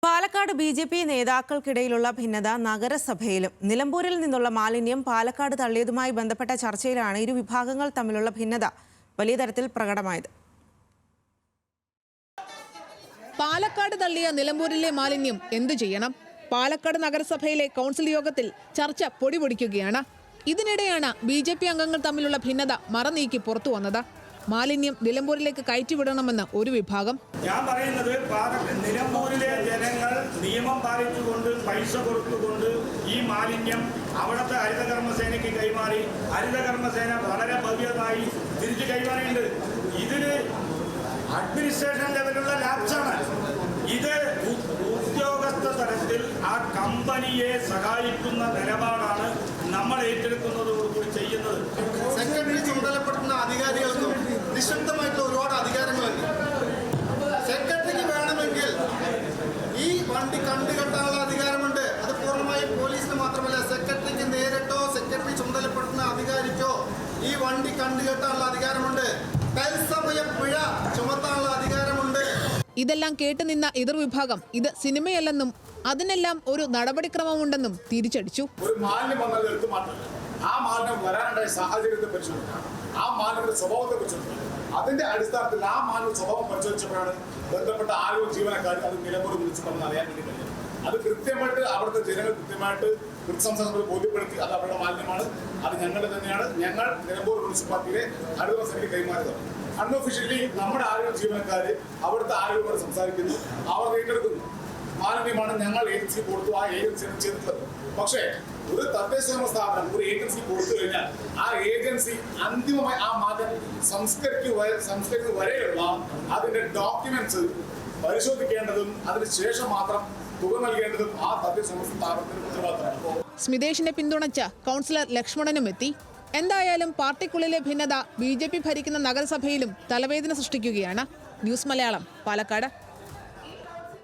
Palakkad BJP. നേതാക്കൾക്കിടയിലുള്ള ഭിന്നത നഗരസഭയിലും നിലമ്പൂരിൽ നിന്നുള്ള മാലിന്യം പാലക്കാട് തള്ളിയതുമായി ബന്ധപ്പെട്ട ചർച്ചയിലാണ് ഇരു വിഭാഗങ്ങൾ തമ്മിലുള്ള ഭിന്നത വലിയ തരത്തിൽ പ്രകടമായത്. പാലക്കാട് തള്ളിയ നിലമ്പൂരിലെ മാലിന്യം എന്തു ചെയ്യണം? പാലക്കാട് നഗരസഭയിലെ കൗൺസിൽ യോഗത്തിൽ ചർച്ച പൊടിപൊടിക്കുകയാണ്. ഇതിനിടെയാണ് ബി.ജെ.പി. അംഗങ്ങൾ തമ്മിലുള്ള ഭിന്നത മറനീക്കി പുറത്തു വന്നത്. മാലിന്യം നിലമ്പൂരിലേക്ക് കയറ്റിവിടണമെന്ന് ഒരു വിഭാഗം. ഞാൻ പറയുന്നത് നിലമ്പൂരിലെ ജനങ്ങൾ നിയമം പാലിച്ചുകൊണ്ട് പൈസ കൊടുത്തുകൊണ്ട് ഈ മാലിന്യം അവിടുത്തെ ഹരിതകർമ്മസേനയ്ക്ക് കൈമാറി. ഹരിതകർമ്മസേന വളരെ ഭവ്യമായി തിരിച്ചു കൈമാറിയിട്ടുണ്ട്. ഇതിന് അഡ്മിനിസ്ട്രേഷൻ ലെവലുള്ള ലാപ്സാണ്. ഇത് ഉദ്യോഗസ്ഥ തലത്തിൽ ആ കമ്പനിയെ സഹായിക്കുന്ന നിലപാടാണ് നമ്മൾ ഏറ്റെടുക്കുന്നതോടുകൂടി ചെയ്യുന്നത്. സെക്രട്ടറി ചുമതലപ്പെടുത്തുന്ന അധികാരികൾക്കും നിശബ്ദമായിട്ടുള്ള ഒരുപാട് അധികാരങ്ങളുണ്ട്. സെക്രട്ടറിക്ക് വേണമെങ്കിൽ ഈ വണ്ടി കണ്ടുകെട്ടാനുള്ള അധികാരമുണ്ട്. അത് പൂർണ്ണമായും പോലീസിന് മാത്രമല്ല, സെക്രട്ടറിക്ക് നേരിട്ടോ സെക്രട്ടറി ചുമതലപ്പെടുത്തുന്ന അധികാരിക്കോ ഈ വണ്ടി കണ്ടുകെട്ടാനുള്ള അധികാരമുണ്ട്. തത്സമയ പിഴ ചുമത്താനുള്ള അധികാരമുണ്ട്. ഇതെല്ലാം കേട്ടുനിന്ന എതിർവിഭാഗം ഇത് സിനിമയല്ലെന്നും അതിനെല്ലാം ഒരു നടപടിക്രമമുണ്ടെന്നും തിരിച്ചടിച്ചു. ഒരു മാലിന്യം വന്നാൽ എടുത്തു മാറ്റില്ല. ആ മാലിന്യം വരാനുണ്ടായ സാഹചര്യത്തെ പരിശോധിക്കണം, ആ മാലിന്യത്തിന്റെ സ്വഭാവത്തെ പരിശോധിക്കണം. അതിന്റെ അടിസ്ഥാനത്തിൽ ആ മാലിന്യ സ്വഭാവം പരിശോധിച്ചപ്പോഴാണ് ബന്ധപ്പെട്ട ആരോഗ്യ ജീവനക്കാർ അത് നിലമ്പൂർ വിളിച്ചിട്ടുണ്ടെന്ന് അറിയാൻ വേണ്ടി കഴിയും. അത് കൃത്യമായിട്ട് അവിടുത്തെ ജനങ്ങൾ കൃത്യമായിട്ട് കൃത്യസംസ്ഥാനത്തിൽ ബോധ്യപ്പെടുത്തി അത് അവരുടെ മാലിന്യമാണ്, അത് ഞങ്ങളുടെ തന്നെയാണ്. ഞങ്ങൾ നിലമ്പൂർ മുനിസിപ്പാലിറ്റിയിലെ ഹരിതകർമ്മസേനയ്ക്ക് കൈമാറിയതാണ്. അൺഒഫീഷ്യലി നമ്മുടെ ആരോഗ്യ ജീവനക്കാർ അവിടുത്തെ ആരോഗ്യത്തോട് സംസാരിക്കുന്നു, അവർ ഏറ്റെടുക്കുന്നു. മാലിന്യമാണ് ഞങ്ങൾ ഏജൻസി കൊടുത്തു, ആ ഏജൻസിയാണ് ചെയ്തിട്ടുള്ളത്. പക്ഷേ ഒരു തദ്ദേശ സ്ഥാപനം ഒരു ഏജൻസി കൊടുത്തു കഴിഞ്ഞാൽ ആ ഏജൻസി അന്തിമമായി ആ മാലിന്യം സംസ്കരിക്കുക വരെയുള്ള അതിന്റെ ഡോക്യുമെന്റ്സ് പരിശോധിക്കേണ്ടതും അതിനുശേഷം മാത്രം തുക നൽകേണ്ടതും ആ തദ്ദേശ സ്ഥാപനത്തിന്റെ ഉത്തരവാദിത്തമാണ്. സ്മിതേഷിനെ പിന്തുണച്ച കൗൺസിലർ ലക്ഷ്മണനും എത്തി. എന്തായാലും പാർട്ടിക്കുള്ളിലെ ഭിന്നത ബി.ജെ.പി. ഭരിക്കുന്ന നഗരസഭയിലും തലവേദന സൃഷ്ടിക്കുകയാണ്. ന്യൂസ് മലയാളം, പാലക്കാട്.